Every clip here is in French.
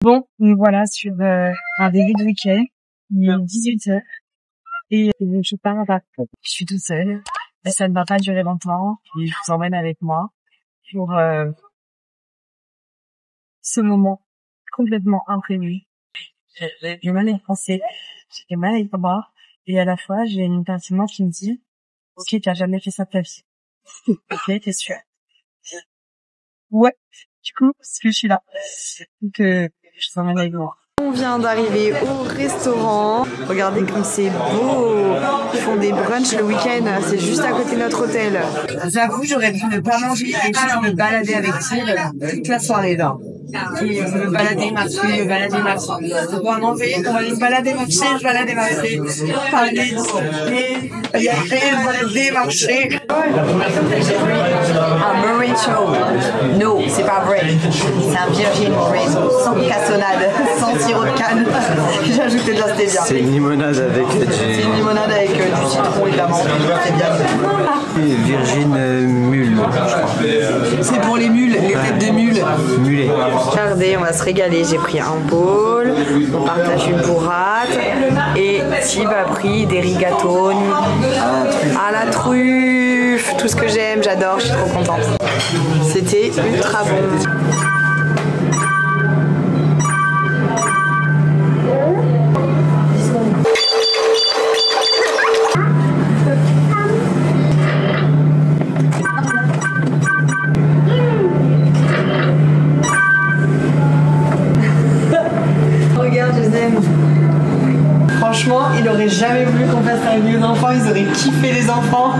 Bon, nous voilà sur un début de week-end. Il est 18h et je pars à Paris. Je suis toute seule. Mais ça ne va pas durer longtemps. Et je vous emmène avec moi pour ce moment complètement imprévu. J'ai mal à y penser, j'ai mal à y croire. Et à la fois, j'ai une partie de moi qui me dit « Ok, t'as jamais fait ça de ta vie. » Ok, t'es sûr? Ouais, du coup, parce que je suis là. Donc, je vous emmène avec moi. On vient d'arriver au restaurant. Regardez comme c'est beau. Ils font des brunchs le week-end. C'est juste à côté de notre hôtel. J'avoue, j'aurais pu ne pas manger et juste me balader avec Tyr toute la soirée là. Et me balader, marcher, me balader, marcher. Donc on en fait, on va aller me balader, marcher, je balader, marcher. Parler, discuter, y aller, balader, marcher. Un mojito. Non, c'est pas vrai. C'est un virgin mojito sans cassonade, sans sirop de canne. J'ai ajouté de la stevia. C'est une limonade avec C'est une limonade avec du citron et de la menthe. C'est bien. Virgin mule, je crois. C'est pour les mules, les têtes de mules. Mulet. Regardez, on va se régaler. J'ai pris un bol, on partage une bourrate et Tib a pris des rigatoni à la truffe. Tout ce que j'aime, j'adore, je suis trop contente. C'était ultra bon. Regarde, je les aime. Franchement, il aurait jamais voulu qu'on fasse ça avec les enfants. Ils auraient kiffé les enfants.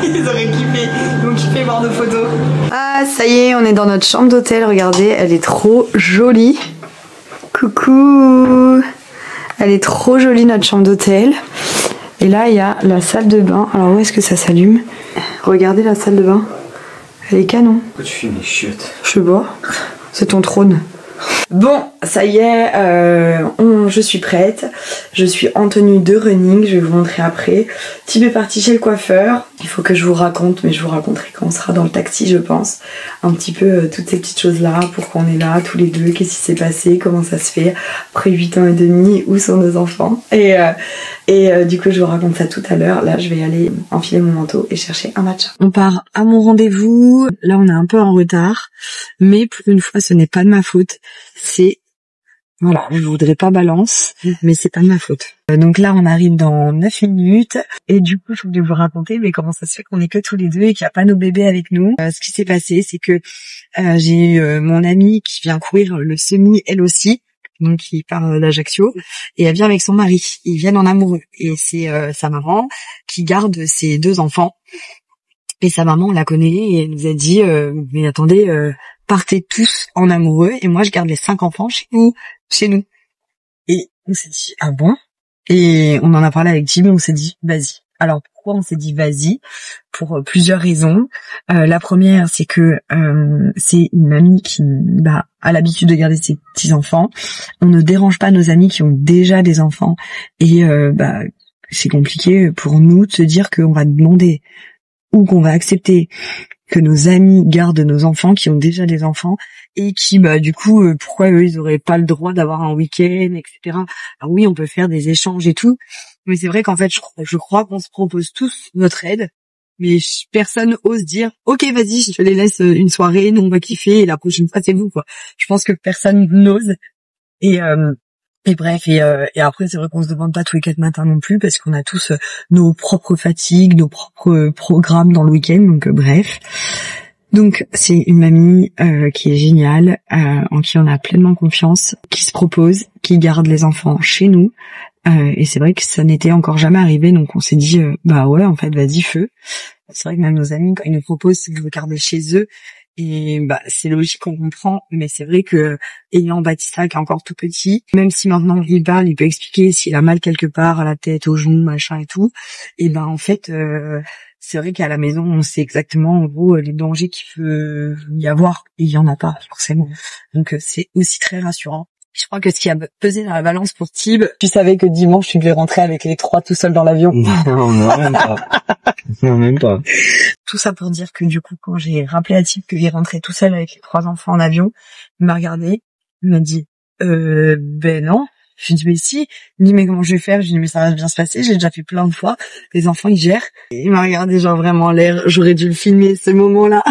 Ils auraient kiffé. Ils ont kiffé voir nos photos. Ah, ça y est, on est dans notre chambre d'hôtel. Regardez, elle est trop jolie. Coucou. Elle est trop jolie, notre chambre d'hôtel. Et là, il y a la salle de bain. Alors, où est-ce que ça s'allume? Regardez la salle de bain. Elle est canon. Pourquoi tu filmes les chiottes? Je sais pas. C'est ton trône. Bon, ça y est, je suis prête. Je suis en tenue de running, je vais vous montrer après. Tib est parti chez le coiffeur. Il faut que je vous raconte, mais je vous raconterai quand on sera dans le taxi, je pense. Un petit peu toutes ces petites choses-là, pourquoi on est là tous les deux, qu'est-ce qui s'est passé, comment ça se fait. Après 8 ans et demi, où sont nos enfants? Et du coup, je vous raconte ça tout à l'heure. Là, je vais aller enfiler mon manteau et chercher un matcha. On part à mon rendez-vous. Là, on est un peu en retard. Mais pour une fois, ce n'est pas de ma faute. Voilà, je voudrais pas balance, mais c'est pas de ma faute. Donc là, on arrive dans 9 minutes. Et du coup, je voulais vous raconter mais comment ça se fait qu'on est que tous les deux et qu'il n'y a pas nos bébés avec nous. Ce qui s'est passé, c'est que j'ai eu mon amie qui vient courir le semi, elle aussi. Donc qui part d'Ajaccio. Et elle vient avec son mari. Ils viennent en amoureux. Et c'est sa maman qui garde ses 2 enfants. Et sa maman, on la connaît et elle nous a dit mais attendez, partez tous en amoureux et moi je garde les 5 enfants chez nous. Et on s'est dit ah bon? Et on en a parlé avec Jim et on s'est dit vas-y. Alors pourquoi on s'est dit vas-y? Pour plusieurs raisons. La première, c'est que c'est une amie qui a l'habitude de garder ses petits enfants. On ne dérange pas nos amis qui ont déjà des enfants et c'est compliqué pour nous de se dire qu'on va demander ou qu'on va accepter que nos amis gardent nos enfants qui ont déjà des enfants et qui du coup pourquoi eux ils auraient pas le droit d'avoir un week-end, etc. Alors oui, on peut faire des échanges et tout, mais c'est vrai qu'en fait je crois qu'on se propose tous notre aide, mais personne ose dire ok vas-y je les laisse une soirée, nous on va kiffer et la prochaine fois c'est vous quoi. Je pense que personne n'ose et bref, et après c'est vrai qu'on se demande pas tous les 4 matins non plus parce qu'on a tous nos propres fatigues, nos propres programmes dans le week-end, donc bref. Donc c'est une mamie qui est géniale, en qui on a pleinement confiance, qui se propose, qui garde les enfants chez nous. Et c'est vrai que ça n'était encore jamais arrivé, donc on s'est dit ouais en fait vas-y feu. C'est vrai que même nos amis quand ils nous proposent de garder chez eux, et c'est logique, on comprend, mais c'est vrai que ayant Baptista qui est encore tout petit, même si maintenant il parle, il peut expliquer s'il a mal quelque part à la tête, aux genoux, machin et tout, et en fait c'est vrai qu'à la maison on sait exactement en gros les dangers qu'il peut y avoir et il y en a pas forcément, donc c'est aussi très rassurant. Je crois que ce qui a pesé dans la balance pour Tib, tu savais que dimanche tu devais rentrer avec les 3 tout seul dans l'avion. Non, même pas. Non, même pas. Tout ça pour dire que du coup, quand j'ai rappelé à Tib qu'il rentrait tout seul avec les 3 enfants en avion, il m'a regardé, Il m'a dit, ben non. Je lui ai dit, mais si. Il me dit, mais comment je vais faire? Je lui ai dit, mais ça va bien se passer. J'ai déjà fait plein de fois. Les enfants, ils gèrent. Et il m'a regardé, genre, vraiment l'air. J'aurais dû le filmer, ce moment-là.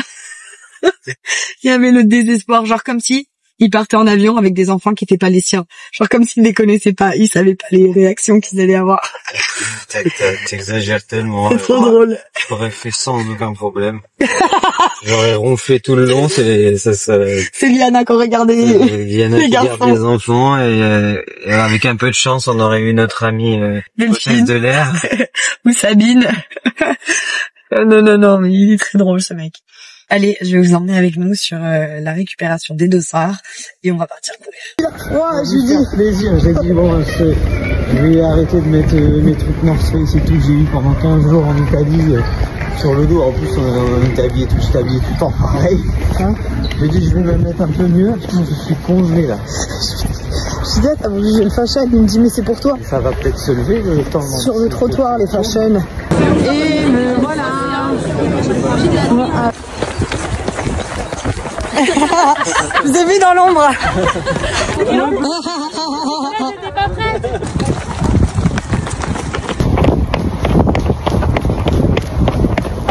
Il y avait le désespoir, genre, comme si il partait en avion avec des enfants qui étaient pas les siens. Genre, comme s'il les connaissait pas. Il savait pas les réactions qu'ils allaient avoir. T'exagères tellement. C'est trop drôle. J'aurais fait sans aucun problème. J'aurais ronflé tout le long, c'est Liana qu'on regardait. Liana qui garde les enfants et avec un peu de chance, on aurait eu notre amie hôtesse de l'air. Ou Sabine. Non, mais il est très drôle ce mec. Allez, je vais vous emmener avec nous sur la récupération des dossards et on va partir courir. Ouais, je lui dis plaisir, j'ai dit bon, je vais arrêter de mettre mes trucs North Face et tout que j'ai eu pendant 15 jours en Italie sur le dos. En plus, on était habillé tout, j'étais habillé tout le temps pareil. Hein, j'ai dit je vais me mettre un peu mieux parce que je suis congelé là. Je dis, t'as voulu le fashion, il me dit mais c'est pour toi. Ça va peut-être se lever le temps. Sur le trottoir, les fashion. Et me voilà. Je vous ai vu dans l'ombre. J'étais pas prête.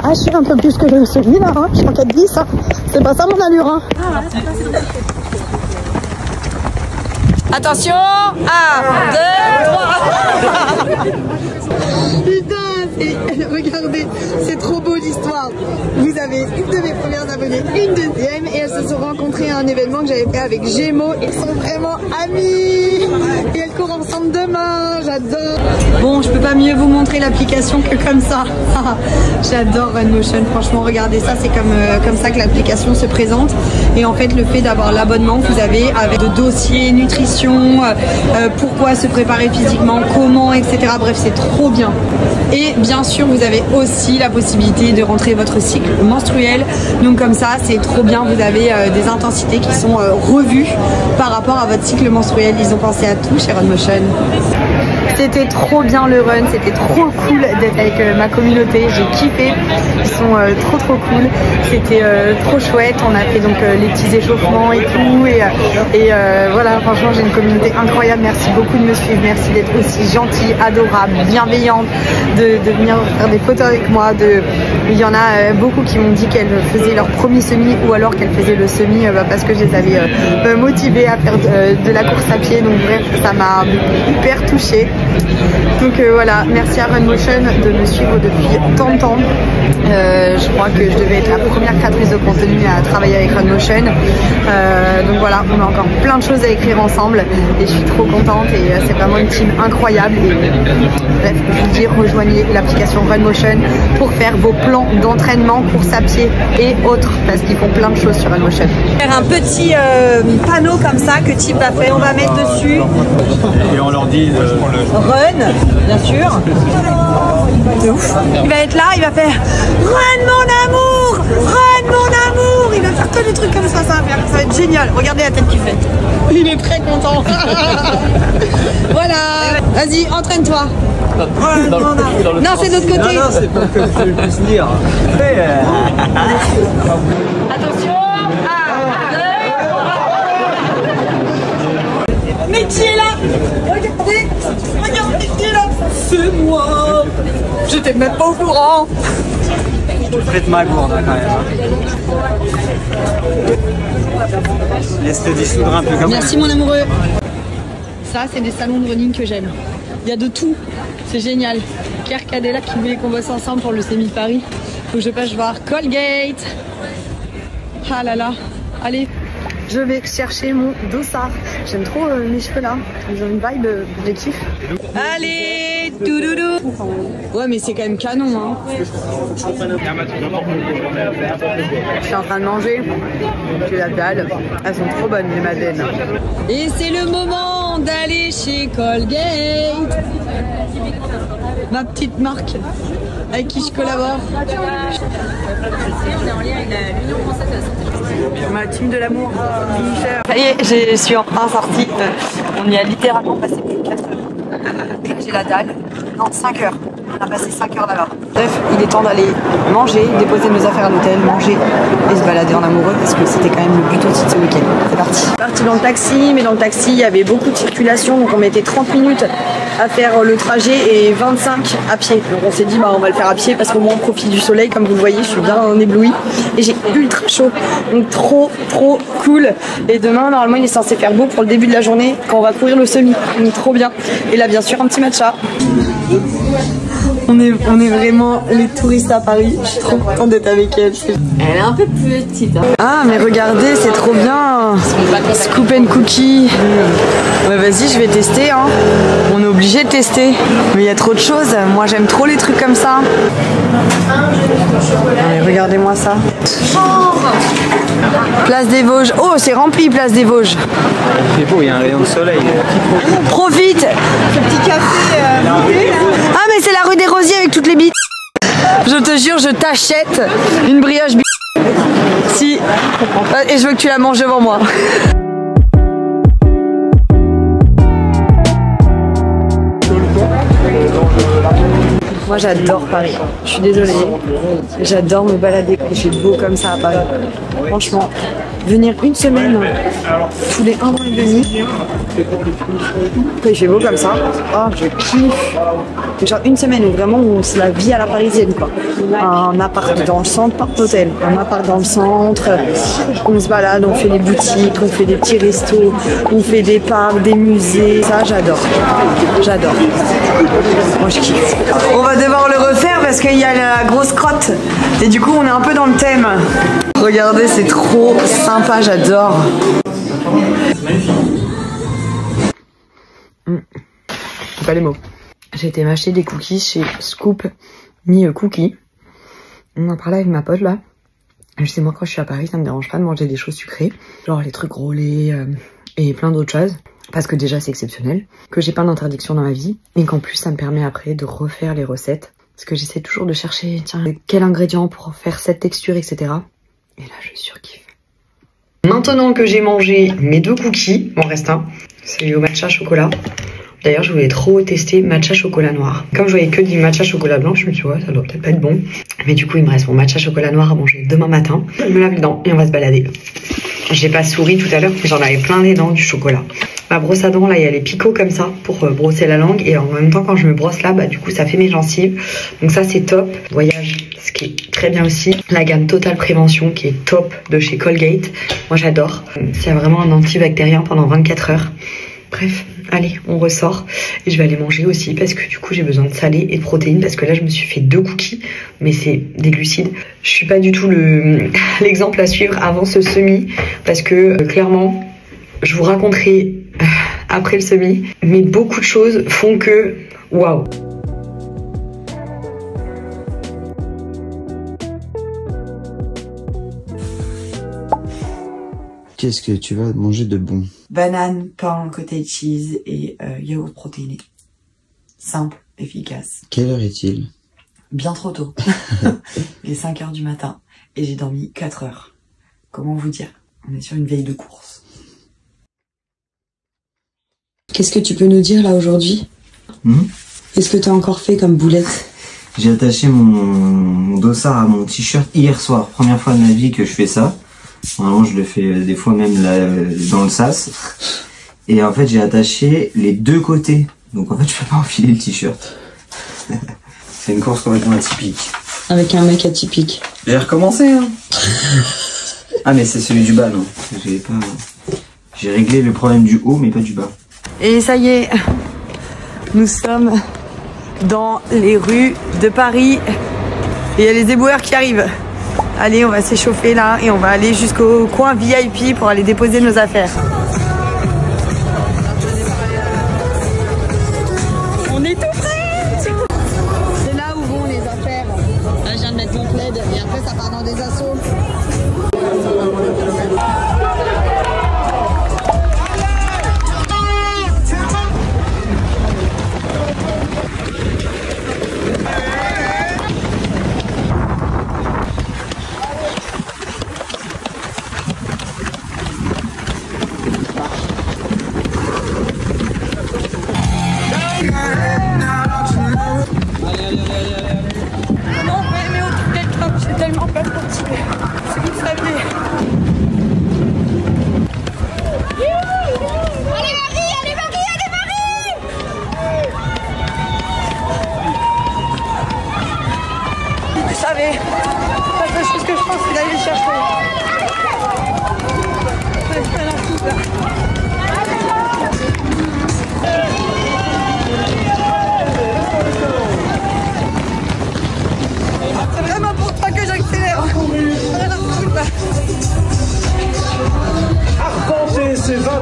Ah, je suis un peu plus que celui-là, hein. Je suis en 4-10, hein. C'est pas ça mon allure, hein. Attention, 1, 2, 3. Putain, regardez, c'est trop beau l'histoire. Vous avez une de mes premières abonnées, une deuxième, et elles se sont rencontrées à un événement que j'avais fait avec Gémeaux. Ils sont vraiment amis. Et elles courent ensemble demain, j'adore. Bon, je peux pas mieux vous montrer l'application que comme ça. J'adore Runmotion, franchement, regardez ça, c'est comme ça que l'application se présente. Et en fait, le fait d'avoir l'abonnement que vous avez avec de dossiers, nutrition, pourquoi se préparer physiquement, comment, etc. Bref, c'est trop bien. Et bien sûr, vous avez aussi la possibilité de rentrer votre cycle menstruel. Donc comme ça, c'est trop bien. Vous avez des intensités qui sont revues par rapport à votre cycle menstruel. Ils ont pensé à tout chez Runmotion. C'était trop bien le run, c'était trop cool d'être avec ma communauté, j'ai kiffé, ils sont trop cool, c'était trop chouette, on a fait donc les petits échauffements et tout, et voilà, franchement j'ai une communauté incroyable, merci beaucoup de me suivre, merci d'être aussi gentil, adorable, bienveillante, de venir faire des photos avec moi, il y en a beaucoup qui m'ont dit qu'elles faisaient leur premier semi ou alors qu'elles faisaient le semi parce que je les avais motivées à faire de la course à pied, donc bref, ça m'a hyper touchée. Donc voilà, merci à Runmotion de me suivre depuis tant de temps. Je crois que je devais être la première créatrice de contenu à travailler avec Runmotion. Donc voilà, on a encore plein de choses à écrire ensemble et je suis trop contente et c'est vraiment une team incroyable. Et bref, je vous dis, rejoignez l'application Runmotion pour faire vos plans d'entraînement, course à pied et autres parce qu'ils font plein de choses sur Runmotion. Faire un petit panneau comme ça que Type a fait, on va mettre dessus. Et on leur dit Run, bien sûr. De ouf. Il va être là, il va faire Run mon amour, Run mon amour. Il va faire que des trucs comme ça va être génial. Regardez la tête qu'il fait. Il est très content. Voilà. Vas-y, entraîne-toi. Non, c'est de l'autre côté. Non, c'est pas que je puisse dire. Attention. 1, 2, 3. Mais qui est là? Regardez qui est là. C'est moi. J'étais même pas au courant. Je te prête ma gourde quand même. Laisse te dissoudre un peu comme ça. Merci mon amoureux. Ça, c'est des salons de running que j'aime. Il y a de tout. C'est génial. Claire Cadella qui voulait qu'on bosse ensemble pour le Semi de Paris. Faut que je passe voir Colgate. Ah là là. Allez. Je vais chercher mon dossard. J'aime trop mes cheveux là. Ils ont une vibe, je kiffe. Allez, doudoudou. Ouais, mais c'est quand même canon, hein. Je suis en train de manger. J'ai la dalle. Elles sont trop bonnes, les madeleines. Et c'est le moment d'aller chez Colgate. Ma petite marque avec qui je collabore. Ma team de l'amour. Ça y est, je suis enfin sortie. On y a littéralement passé plus de 4 heures. Là, j'ai la dalle. Non, 5 heures. On a passé 5 heures là-bas. Bref, il est temps d'aller manger, déposer nos affaires à l'hôtel, manger et se balader en amoureux parce que c'était quand même le but aussi de ce week-end. C'est parti. Parti dans le taxi, mais dans le taxi, il y avait beaucoup de circulation, donc on mettait 30 minutes à faire le trajet et 25 à pied. Donc on s'est dit, bah on va le faire à pied parce qu'au moins on profite du soleil. Comme vous le voyez, je suis bien éblouie et j'ai ultra chaud. Donc trop cool. Et demain, normalement, il est censé faire beau pour le début de la journée quand on va courir le semi. Donc trop bien. Et là, bien sûr, un petit matcha. On est vraiment les touristes à Paris. Je suis trop contente d'être avec elle. Elle est un peu plus petite. Hein. Ah, mais regardez, c'est trop bien. Scoop and cookie. Ouais, vas-y, je vais tester. Hein. On est obligé de tester. Mais il y a trop de choses. Moi, j'aime trop les trucs comme ça. Allez, regardez-moi ça. Place des Vosges. Oh, c'est rempli, Place des Vosges. Il fait beau, il y a un rayon de soleil. Profite. Ce petit café monté là. Ah, mais c'est la rue des Rosiers avec toutes les bites. Je te jure, je t'achète une brioche si. Et je veux que tu la manges devant moi. Moi j'adore Paris, je suis désolée, j'adore me balader quand il fait beau comme ça à Paris. Franchement, venir une semaine tous les 1 an et demi, quand il fait beau comme ça, oh, je kiffe. Genre une semaine où vraiment c'est la vie à la parisienne quoi. Un appart dans le centre, pas d'hôtel, un appart dans le centre, on se balade, on fait des boutiques, on fait des petits restos, on fait des parcs, des musées, ça j'adore. J'adore. Moi je kiffe. On va devoir le refaire parce qu'il y a la grosse crotte et du coup on est un peu dans le thème. Regardez, c'est trop sympa, j'adore. C'est pas les mots. J'ai été m'acheter des cookies chez Scoop Me Cookie. On en parlait avec ma pote là. Je sais, moi quand je suis à Paris, ça me dérange pas de manger des choses sucrées, genre les trucs roulés et plein d'autres choses. Parce que déjà c'est exceptionnel, que j'ai pas d'interdiction dans ma vie et qu'en plus ça me permet après de refaire les recettes. Parce que j'essaie toujours de chercher, tiens, quel ingrédient pour faire cette texture, etc. Et là je surkiffe. Maintenant que j'ai mangé mes 2 cookies, il m'en reste un, celui au matcha chocolat. D'ailleurs je voulais trop tester matcha chocolat noir. Comme je voyais que du matcha chocolat blanc, je me suis dit ouais ça doit peut-être pas être bon. Mais du coup il me reste mon matcha chocolat noir à manger demain matin. Je me lave les dents et on va se balader. J'ai pas souri tout à l'heure parce que j'en avais plein les dents du chocolat. Ma brosse à dents là il y a les picots comme ça pour brosser la langue et en même temps quand je me brosse là bah du coup ça fait mes gencives. Donc ça c'est top. Voyage, ce qui est très bien aussi. La gamme Total Prévention qui est top de chez Colgate. Moi j'adore. C'est vraiment un antibactérien pendant 24 heures. Bref, allez, on ressort et je vais aller manger aussi parce que du coup j'ai besoin de salé et de protéines parce que là je me suis fait 2 cookies mais c'est des glucides. Je suis pas du tout l'exemple à suivre avant ce semi parce que clairement je vous raconterai après le semi mais beaucoup de choses font que waouh. Qu'est-ce que tu vas manger de bon? Banane, pain, cottage cheese et yaourt protéiné. Simple, efficace. Quelle heure est-il? Bien trop tôt. Il est 5 heures du matin et j'ai dormi 4 heures. Comment vous dire? On est sur une veille de course. Qu'est-ce que tu peux nous dire là aujourd'hui? Qu'est-ce que tu as encore fait comme boulette? J'ai attaché mon dossard à mon t-shirt hier soir. Première fois de ma vie que je fais ça. Normalement je le fais des fois même là, dans le sas. Et en fait j'ai attaché les 2 côtés. Donc en fait je peux pas enfiler le t-shirt. C'est une course complètement atypique. Avec un mec atypique. J'ai recommencé hein. Ah mais c'est celui du bas non. J'ai réglé le problème du haut mais pas du bas. Et ça y est, nous sommes dans les rues de Paris. Et il y a les éboueurs qui arrivent. Allez, on va s'échauffer là et on va aller jusqu'au coin VIP pour aller déposer nos affaires. On est tout prêts. C'est là où vont les affaires. Là, je viens de mettre mon plaid et après ça part dans des assauts.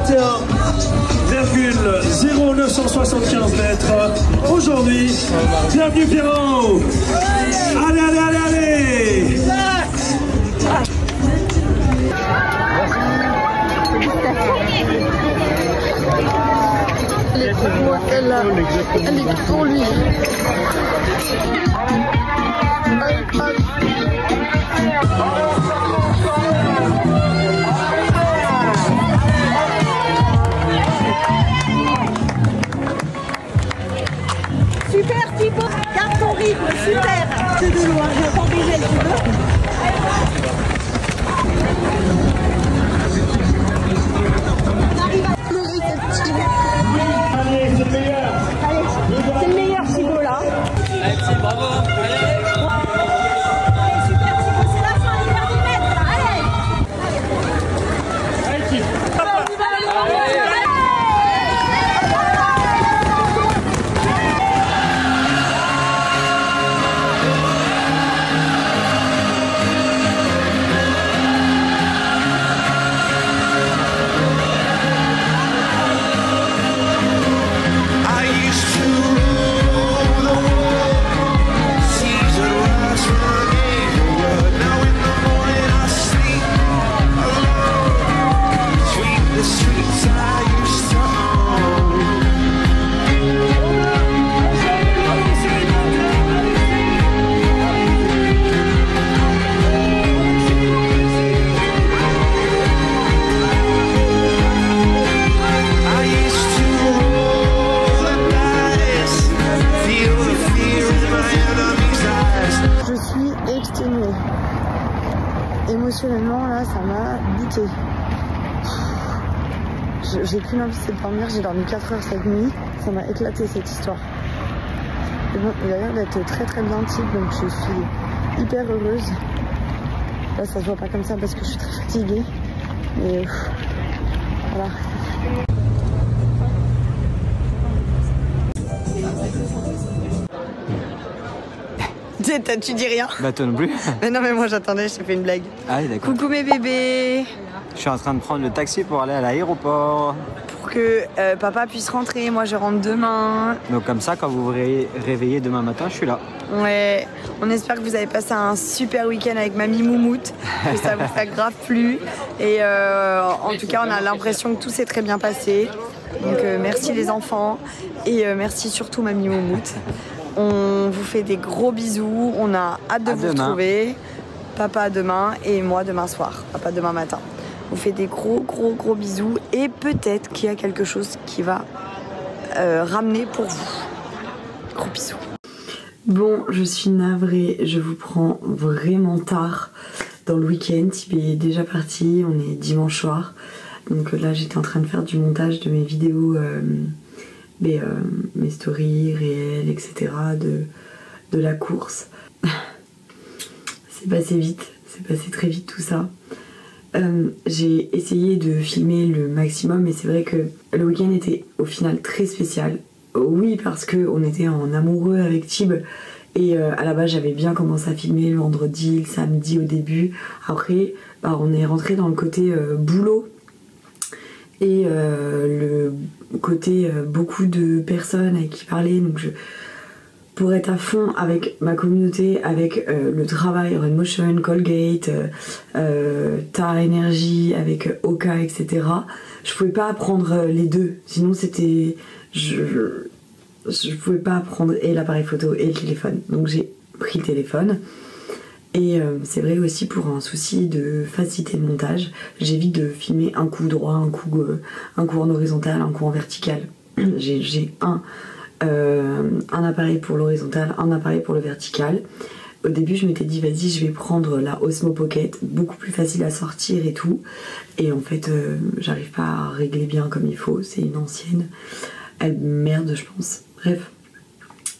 21,0975 mètres. Aujourd'hui, bienvenue Pierrot. Allez, allez, allez, allez. Elle est pour lui. Super Thibaut, garde ton rythme, super. C'est de loin, je vais prendre des gels, tu veux? Allez, c'est le meilleur. Allez, c'est le meilleur Thibaut là. Allez, bravo. Allez. Super Thibaut, c'est la fin, il est 10 mètres là, allez. Allez, Thibaut. Émotionnellement là ça m'a buté. J'ai plus envie de dormir, j'ai dormi 4 heures cette nuit, ça m'a éclaté cette histoire. Et bon, il a l'air d'être très très bien type, donc je suis hyper heureuse. Là ça se voit pas comme ça parce que je suis très fatiguée. Mais voilà. Tu dis rien? Bah toi non plus. Mais non mais moi j'attendais, je t'ai fait une blague. Ah oui d'accord. Coucou mes bébés. Je suis en train de prendre le taxi pour aller à l'aéroport. Pour que papa puisse rentrer, moi je rentre demain. Donc comme ça, quand vous vous réveillez demain matin, je suis là. Ouais, on espère que vous avez passé un super week-end avec mamie Moumoute, que ça vous a grave plu. Et en tout cas, on a l'impression que tout s'est très bien passé. Donc merci les enfants et merci surtout mamie Moumoute. On vous fait des gros bisous, on a hâte de vous retrouver. Papa demain et moi demain soir, papa demain matin. On vous fait des gros bisous et peut-être qu'il y a quelque chose qui va ramener pour vous. Gros bisous. Bon, je suis navrée, je vous prends vraiment tard dans le week-end. Il est déjà parti, on est dimanche soir. Donc là j'étais en train de faire du montage de mes vidéos, mes stories réelles, etc. de la course. C'est passé vite, c'est passé très vite tout ça. J'ai essayé de filmer le maximum et c'est vrai que le week-end était au final très spécial. Oui, parce qu'on était en amoureux avec Tib et à la base j'avais bien commencé à filmer le vendredi, le samedi au début. Après on est rentré dans le côté boulot et le côté beaucoup de personnes avec qui parler. Donc pour être à fond avec ma communauté, avec le travail, Redmotion, Colgate, Tar Energy, avec Oka, etc. Je pouvais pas prendre les deux, sinon c'était... Je pouvais pas prendre et l'appareil photo et le téléphone. Donc j'ai pris le téléphone. Et c'est vrai aussi pour un souci de facilité de montage, j'évite de filmer un coup droit, un coup en horizontal, un coup en vertical. J'ai un appareil pour l'horizontal, un appareil pour le vertical. Au début je m'étais dit vas-y je vais prendre la Osmo Pocket, beaucoup plus facile à sortir et tout. Et en fait j'arrive pas à régler bien comme il faut, c'est une ancienne. Elle merde je pense. Bref.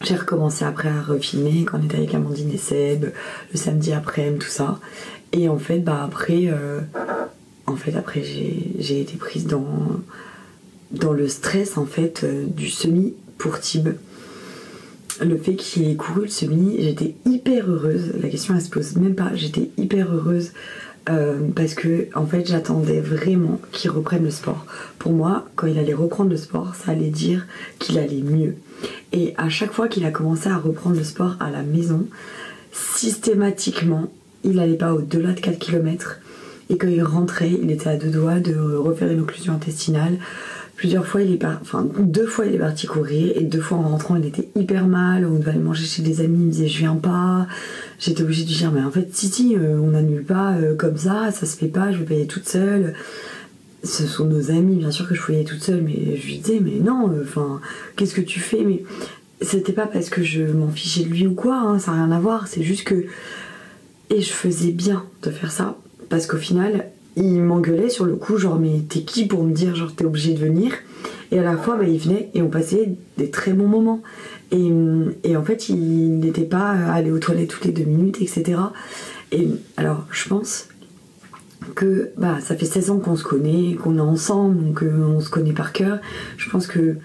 J'ai recommencé après à refilmer quand on était avec Amandine et Seb, le samedi après-midi, tout ça. Et en fait après j'ai été prise dans le stress en fait du semi pour Tib. Le fait qu'il ait couru le semi, j'étais hyper heureuse. La question elle se pose même pas. J'étais hyper heureuse parce que en fait j'attendais vraiment qu'il reprenne le sport. Pour moi, quand il allait reprendre le sport, ça allait dire qu'il allait mieux. Et à chaque fois qu'il a commencé à reprendre le sport à la maison, systématiquement, il n'allait pas au-delà de 4 km. Et quand il rentrait, il était à 2 doigts de refaire une occlusion intestinale. Plusieurs fois, 2 fois il est parti courir, et 2 fois en rentrant, il était hyper mal. On devait aller manger chez des amis, il me disait je viens pas. J'étais obligée de lui dire mais en fait Titi, on n'annule pas comme ça se fait pas, je vais payer toute seule. Ce sont nos amis, bien sûr que je pouvais y aller toute seule, mais je lui disais mais non, qu'est-ce que tu fais? Mais c'était pas parce que je m'en fichais de lui ou quoi, hein, ça n'a rien à voir, c'est juste que... Et je faisais bien de faire ça, parce qu'au final, il m'engueulait sur le coup, genre mais t'es qui pour me dire genre t'es obligé de venir? Et à la fois il venait et on passait des très bons moments. Et en fait il n'était pas allé aux toilettes toutes les 2 minutes, etc. Et alors je pense que ça fait 16 ans qu'on se connaît, qu'on est ensemble, donc on se connaît par cœur. Je pense que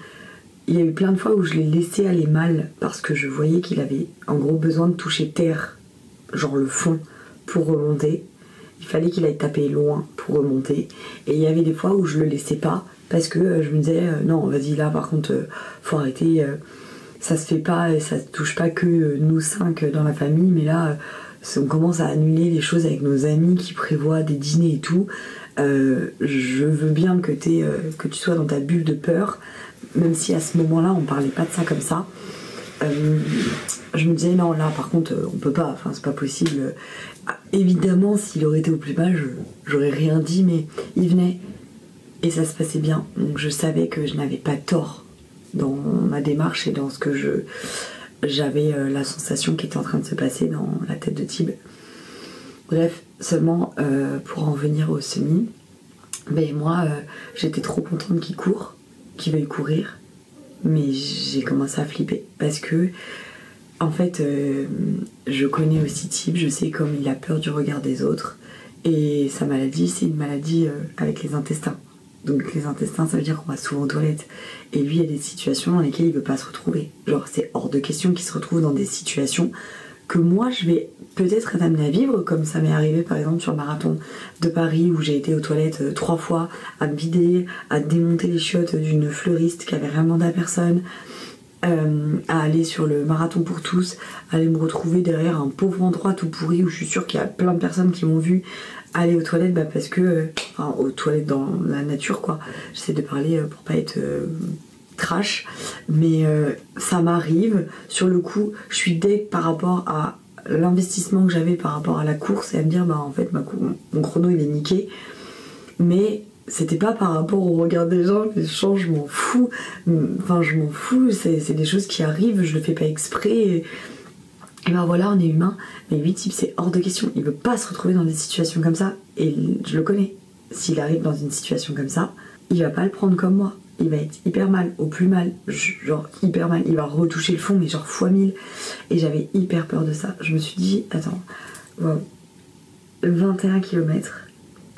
il y a eu plein de fois où je l'ai laissé aller mal parce que je voyais qu'il avait en gros besoin de toucher terre, genre le fond, pour remonter. Il fallait qu'il aille taper loin pour remonter. Et il y avait des fois où je le laissais pas parce que je me disais non vas-y là par contre faut arrêter, ça se fait pas et ça touche pas que nous 5 dans la famille, mais là on commence à annuler les choses avec nos amis qui prévoient des dîners et tout. Je veux bien que tu sois dans ta bulle de peur, même si à ce moment-là on parlait pas de ça comme ça. Je me disais non là par contre on peut pas, c'est pas possible. Évidemment s'il aurait été au plus bas j'aurais rien dit, mais il venait et ça se passait bien, donc je savais que je n'avais pas tort dans ma démarche et dans ce que j'avais la sensation qui était en train de se passer dans la tête de Tib. Bref, seulement pour en venir au semi, moi j'étais trop contente qu'il veuille courir, mais j'ai commencé à flipper parce que en fait je connais aussi Tib, je sais comme il a peur du regard des autres, et sa maladie c'est une maladie avec les intestins. Donc les intestins, ça veut dire qu'on va souvent aux toilettes. Et lui, il y a des situations dans lesquelles il ne veut pas se retrouver. Genre, c'est hors de question qu'il se retrouve dans des situations que moi, je vais peut-être être amenée à vivre, comme ça m'est arrivé par exemple sur le marathon de Paris, où j'ai été aux toilettes 3 fois, à me vider, à démonter les chiottes d'une fleuriste qui avait rien demandé à personne, à aller sur le marathon pour tous, à aller me retrouver derrière un pauvre endroit tout pourri où je suis sûre qu'il y a plein de personnes qui m'ont vu aller aux toilettes parce que aux toilettes dans la nature quoi, j'essaie de parler pour pas être trash, mais ça m'arrive. Sur le coup je suis deg par rapport à l'investissement que j'avais par rapport à la course et à me dire en fait mon chrono il est niqué, mais c'était pas par rapport au regard des gens. Les gens je m'en fous, je m'en fous, c'est des choses qui arrivent, je le fais pas exprès. Et voilà, on est humain, mais lui, Tib, c'est hors de question. Il veut pas se retrouver dans des situations comme ça, et je le connais. S'il arrive dans une situation comme ça, il va pas le prendre comme moi. Il va être hyper mal, au plus mal, genre hyper mal. Il va retoucher le fond, mais genre fois 1000. Et j'avais hyper peur de ça. Je me suis dit, attends, 21 km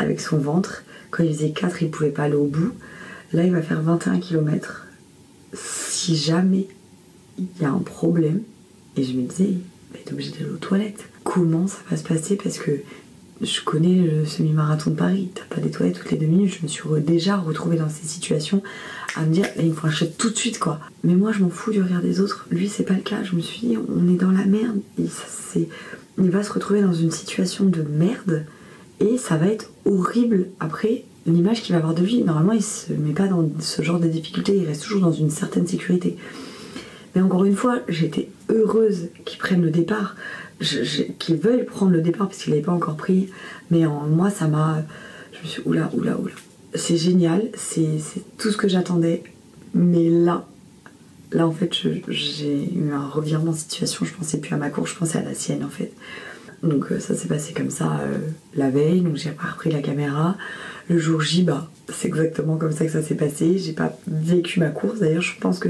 avec son ventre. Quand il faisait 4, il pouvait pas aller au bout. Là, il va faire 21 km. Si jamais il y a un problème, et je me disais, t'es obligé d'aller aux toilettes. Comment ça va se passer? Parce que je connais le semi-marathon de Paris, t'as pas des toilettes toutes les 2 minutes. Je me suis déjà retrouvée dans ces situations à me dire, là, il me faut un shot tout de suite quoi. Mais moi je m'en fous du regard des autres, lui c'est pas le cas. Je me suis dit, on est dans la merde, il va se retrouver dans une situation de merde et ça va être horrible. Après, l'image qu'il va avoir de lui, normalement il se met pas dans ce genre de difficultés, il reste toujours dans une certaine sécurité. Mais encore une fois, j'étais heureuse qu'ils prennent le départ, qu'ils veuillent prendre le départ parce qu'il n'avait pas encore pris. Mais moi, ça m'a... Je me suis dit, oula. C'est génial, c'est tout ce que j'attendais. Mais là en fait, j'ai eu un revirement de situation. Je pensais plus à ma course, je pensais à la sienne en fait. Donc ça s'est passé comme ça la veille, donc j'ai pas repris la caméra. Le jour J, c'est exactement comme ça que ça s'est passé. J'ai pas vécu ma course, d'ailleurs je pense que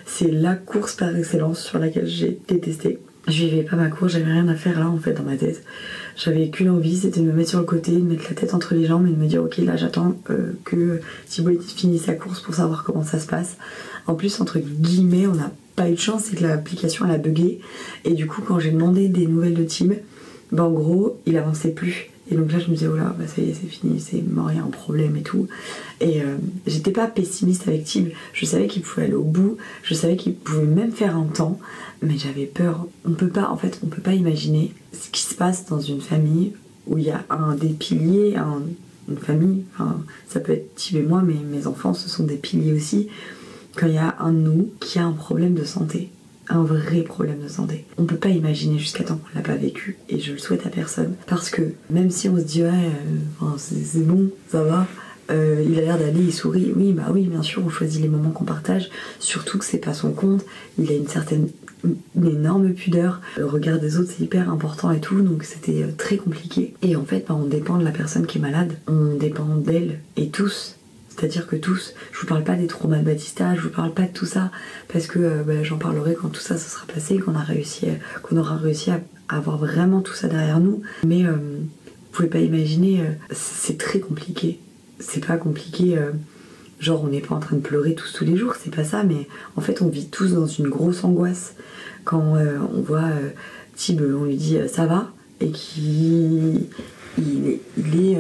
c'est la course par excellence sur laquelle j'ai détesté. Je vivais pas ma course, j'avais rien à faire là en fait dans ma tête. J'avais qu'une envie, c'était de me mettre sur le côté, de mettre la tête entre les jambes et de me dire ok là j'attends que Thibaut finisse sa course pour savoir comment ça se passe. En plus entre guillemets on n'a pas eu de chance, c'est que l'application elle a bugué et du coup quand j'ai demandé des nouvelles de Tim, en gros il avançait plus Et donc là je me disais, oh là, bah ça y est, c'est fini, c'est mort, il y a un problème et tout. Et j'étais pas pessimiste avec Tib, je savais qu'il pouvait aller au bout, je savais qu'il pouvait même faire un temps, mais j'avais peur. On peut pas imaginer ce qui se passe dans une famille où il y a un des piliers, une famille, enfin, ça peut être Tib et moi, mais mes enfants ce sont des piliers aussi, quand il y a un de nous qui a un problème de santé, un vrai problème de santé. On peut pas imaginer jusqu'à temps qu'on l'a pas vécu, et je le souhaite à personne, parce que même si on se dit ouais, c'est bon, ça va, il a l'air d'aller, il sourit, oui bah oui bien sûr on choisit les moments qu'on partage, surtout que c'est pas son compte, il a une énorme pudeur, le regard des autres c'est hyper important et tout, donc c'était très compliqué. Et en fait on dépend de la personne qui est malade, on dépend d'elle, et tous, c'est-à-dire que tous, je vous parle pas des traumas de Batista, je vous parle pas de tout ça, parce que j'en parlerai quand tout ça se sera passé, qu'on aura réussi à avoir vraiment tout ça derrière nous, mais vous pouvez pas imaginer, c'est très compliqué. C'est pas compliqué, genre on n'est pas en train de pleurer tous les jours, c'est pas ça, mais en fait on vit tous dans une grosse angoisse. Quand on voit Tib, on lui dit ça va, et qu'il est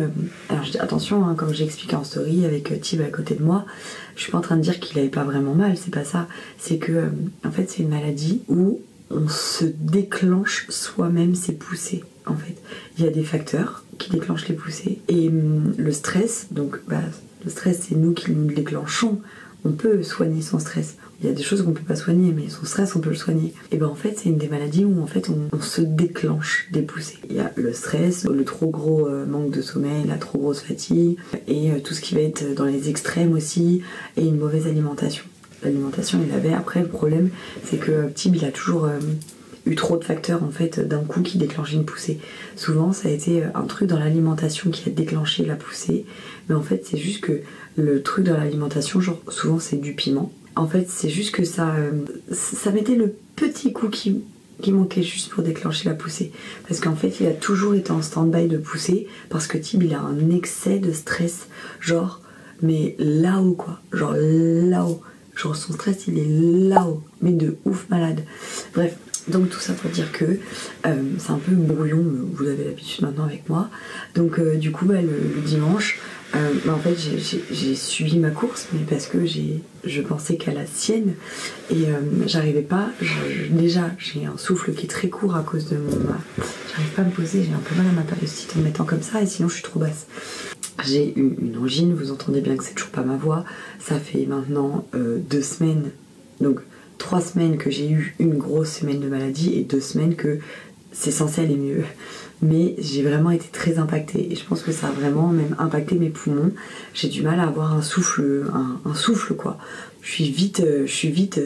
alors je dis attention, hein, comme j'ai expliqué en story avec Tib à côté de moi, je suis pas en train de dire qu'il avait pas vraiment mal, c'est pas ça, c'est que en fait c'est une maladie où on se déclenche soi-même ses poussées. En fait, il y a des facteurs qui déclenchent les poussées, et le stress, donc le stress c'est nous qui nous le déclenchons. On peut soigner son stress, il y a des choses qu'on peut pas soigner, mais son stress on peut le soigner. Et ben en fait c'est une des maladies où en fait on se déclenche des poussées. Il y a le stress, le trop gros manque de sommeil, la trop grosse fatigue, et tout ce qui va être dans les extrêmes aussi, et une mauvaise alimentation. L'alimentation il avait, après le problème c'est que Tib il a toujours eu trop de facteurs en fait d'un coup qui déclenchaient une poussée. Souvent ça a été un truc dans l'alimentation qui a déclenché la poussée, mais en fait c'est juste que le truc dans l'alimentation, genre souvent c'est du piment. En fait c'est juste que ça mettait le petit coup qui manquait juste pour déclencher la poussée. Parce qu'en fait il a toujours été en stand-by de poussée, parce que Tib il a un excès de stress, genre mais là-haut quoi, genre là-haut. Genre son stress il est là-haut, mais de ouf malade. Bref, donc tout ça pour dire que c'est un peu brouillon, vous avez l'habitude maintenant avec moi. Donc du coup le dimanche, en fait j'ai suivi ma course, mais parce que je pensais qu'à la sienne, et j'arrivais pas, déjà j'ai un souffle qui est très court à cause de j'arrive pas à me poser, j'ai un peu mal à ma périostite en me mettant comme ça, et sinon je suis trop basse. J'ai eu une angine, vous entendez bien que c'est toujours pas ma voix, ça fait maintenant 2 semaines, donc 3 semaines que j'ai eu une grosse semaine de maladie, et 2 semaines que c'est censé aller mieux. Mais j'ai vraiment été très impactée, et je pense que ça a vraiment même impacté mes poumons. J'ai du mal à avoir un souffle quoi. Je suis vite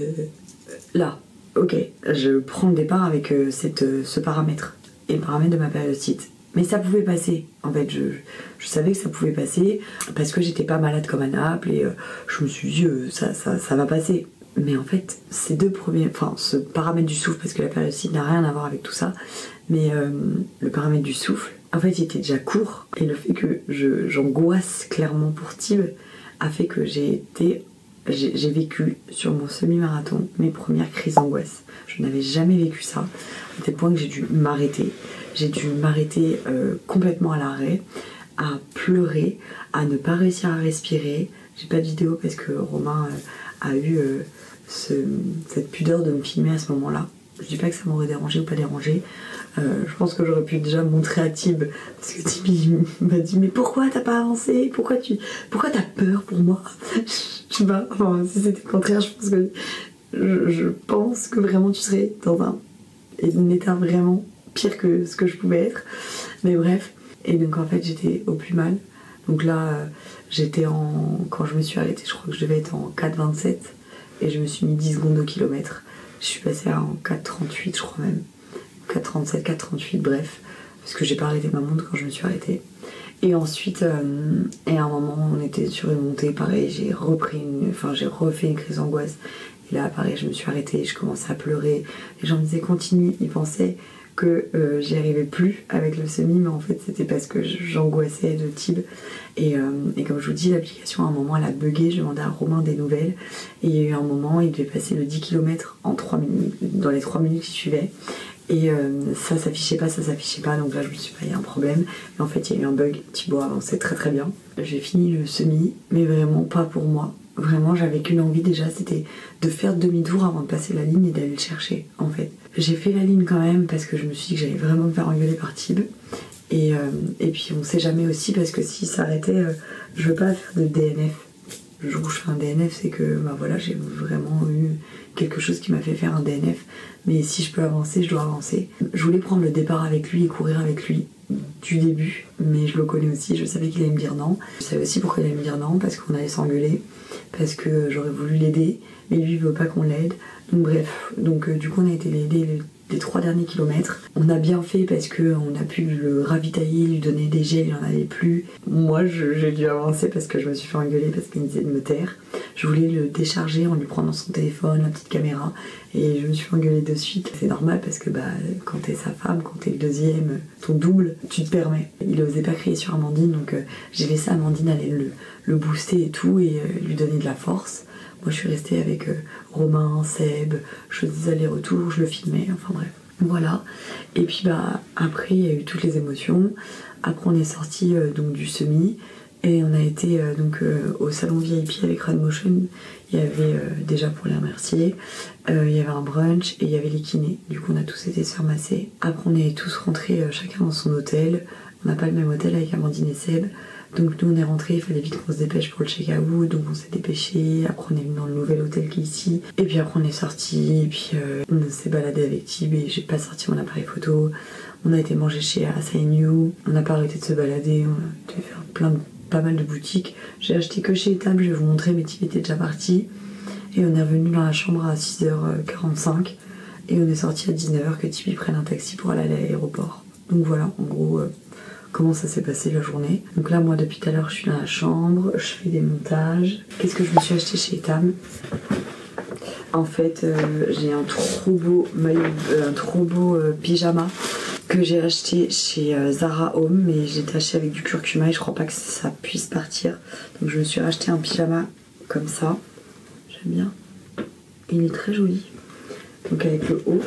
là. Ok, je prends le départ avec ce paramètre, et le paramètre de ma périostite. Mais ça pouvait passer, en fait, je savais que ça pouvait passer, parce que j'étais pas malade comme à Naples, et je me suis dit, ça va passer. Mais en fait, ces deux premiers, ce paramètre du souffle, parce que la périostite n'a rien à voir avec tout ça, mais le paramètre du souffle, en fait, il était déjà court, et le fait que j'angoisse clairement pour Tib a fait que j'ai vécu sur mon semi-marathon mes premières crises d'angoisse. Je n'avais jamais vécu ça, à tel point que j'ai dû m'arrêter. J'ai dû m'arrêter complètement à l'arrêt, à pleurer, à ne pas réussir à respirer. J'ai pas de vidéo parce que Romain a eu cette pudeur de me filmer à ce moment-là. Je dis pas que ça m'aurait dérangé ou pas dérangé. Je pense que j'aurais pu déjà montrer à Tib, parce que Tib il m'a dit mais pourquoi t'as pas avancé, pourquoi t'as peur pour moi. Je sais pas, si c'était le contraire, je pense que vraiment tu serais dans un état vraiment pire que ce que je pouvais être, mais bref. Et donc en fait j'étais au plus mal, donc là quand je me suis arrêtée, je crois que je devais être en 4,27, et je me suis mis 10 secondes au kilomètre. Je suis passée en 4,38 je crois même, 4,37, 4,38, bref, parce que j'ai pas arrêté ma montre quand je me suis arrêtée. Et ensuite, et à un moment on était sur une montée, pareil, j'ai refait une crise d'angoisse, et là pareil je me suis arrêtée, je commençais à pleurer, les gens me disaient continue, ils pensaient que j'y arrivais plus avec le semi, mais en fait c'était parce que j'angoissais de Tib, et comme je vous dis, l'application à un moment elle a bugué, je demandais à Romain des nouvelles, et il y a eu un moment il devait passer le 10 km en 3 minutes, dans les 3 minutes qui suivaient, Et ça s'affichait pas, donc là je me suis dit, il y a un problème. Et en fait il y a eu un bug, Thibaut avançait très très bien. J'ai fini le semi, mais vraiment pas pour moi. Vraiment j'avais qu'une envie déjà, c'était de faire demi-tour avant de passer la ligne et d'aller le chercher en fait. J'ai fait la ligne quand même parce que je me suis dit que j'allais vraiment me faire engueuler par Thib. Et puis on sait jamais aussi parce que s'il s'arrêtait, je veux pas faire de DNF. Le jour où je fais un DNF, c'est que bah voilà, j'ai vraiment eu quelque chose qui m'a fait faire un DNF. Mais si je peux avancer, je dois avancer. Je voulais prendre le départ avec lui et courir avec lui du début, mais je le connais aussi, je savais qu'il allait me dire non. Je savais aussi pourquoi il allait me dire non, parce qu'on allait s'engueuler, parce que j'aurais voulu l'aider, mais lui il veut pas qu'on l'aide. Donc bref, du coup on a été l'aider les 3 derniers kilomètres. On a bien fait parce qu'on a pu le ravitailler, lui donner des gels, il n'en avait plus. Moi j'ai dû avancer parce que je me suis fait engueuler parce qu'il me disait de me taire. Je voulais le décharger en lui prenant son téléphone, la petite caméra, et je me suis fait engueuler de suite. C'est normal parce que quand t'es sa femme, quand t'es le deuxième, ton double, tu te permets. Il osait pas crier sur Amandine, donc j'ai laissé Amandine aller le booster et tout, et lui donner de la force. Moi je suis restée avec Romain, Seb, je faisais des allers-retours, je le filmais, enfin bref. Voilà. Et puis après il y a eu toutes les émotions. Après on est sorti donc du semi et on a été au salon VIP avec Run Motion. Il y avait déjà pour les remercier, il y avait un brunch et il y avait les kinés. Du coup on a tous été se faire masser. Après on est tous rentrés chacun dans son hôtel. On n'a pas le même hôtel avec Amandine et Seb. Donc nous on est rentrés, il fallait vite qu'on se dépêche pour le check-out, donc on s'est dépêché. Après on est venu dans le nouvel hôtel qui est ici. Et puis après on est sorti, et puis on s'est baladé avec Thib et j'ai pas sorti mon appareil photo. On a été manger chez Asainu, on n'a pas arrêté de se balader, on a dû faire pas mal de boutiques. J'ai acheté que chez Etam, je vais vous montrer, mais Thib était déjà parti. Et on est revenu dans la chambre à 6h45 et on est sorti à 19h que Thib prenne un taxi pour aller à l'aéroport. Donc voilà, en gros... comment ça s'est passé la journée. Donc là moi depuis tout à l'heure je suis dans la chambre, je fais des montages. Qu'est-ce que je me suis acheté chez Etam? En fait j'ai un trop beau pyjama que j'ai acheté chez Zara Home, mais j'ai acheté avec du curcuma et je crois pas que ça puisse partir. Donc je me suis racheté un pyjama comme ça. J'aime bien. Il est très joli. Donc avec le haut.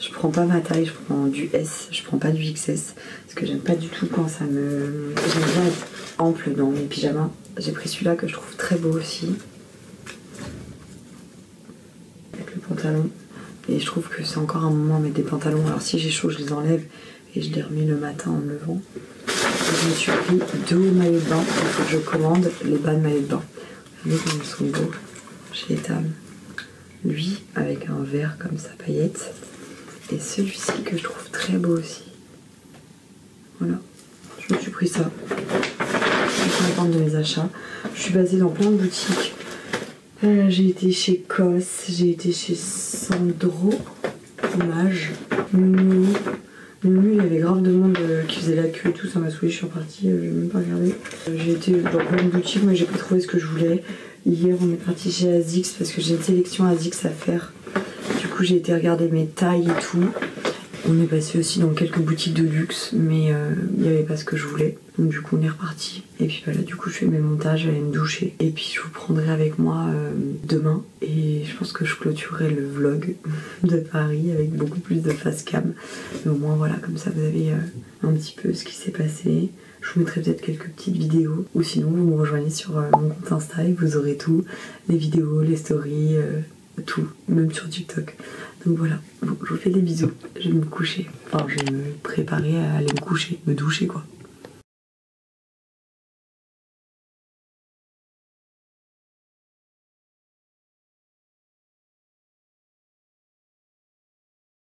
Je prends pas ma taille, je prends du S, je prends pas du XS. Parce que j'aime pas du tout quand ça me... J'aime bien être ample dans mes pyjamas. J'ai pris celui-là que je trouve très beau aussi. Avec le pantalon. Et je trouve que c'est encore un moment à mettre des pantalons. Alors si j'ai chaud, je les enlève et je les remets le matin en me levant. Et je me suis pris 2 maillots de bain. Il faut que je commande les bas de maillots de bain. Regardez comme ils sont beaux chez Etam. Lui avec un vert comme ça, paillettes. Et celui-ci que je trouve très beau aussi. Voilà, je me suis pris ça. Je suis contente de mes achats. Je suis passée dans plein de boutiques. J'ai été chez Cos, j'ai été chez Sandro, Image, Munu. Munu, il y avait grave de monde qui faisait la queue et tout, ça m'a saoulée, je suis repartie, j'ai même pas regardé. J'ai été dans plein de boutiques, mais j'ai pas trouvé ce que je voulais. Hier, on est parti chez Azix parce que j'ai une sélection Azix à faire. Du coup j'ai été regarder mes tailles et tout. On est passé aussi dans quelques boutiques de luxe, mais il n'y avait pas ce que je voulais. Donc du coup on est reparti. Et puis voilà, du coup je fais mes montages, j'allais me doucher. Et puis je vous prendrai avec moi demain. Et je pense que je clôturerai le vlog de Paris avec beaucoup plus de face cam. Mais au moins voilà, comme ça vous avez un petit peu ce qui s'est passé. Je vous mettrai peut-être quelques petites vidéos. Ou sinon vous me rejoignez sur mon compte Insta et vous aurez tout. Les vidéos, les stories... tout, même sur TikTok. Donc voilà, bon, je vous fais des bisous. Je vais me coucher. Enfin, je vais me préparer à aller me coucher, me doucher quoi.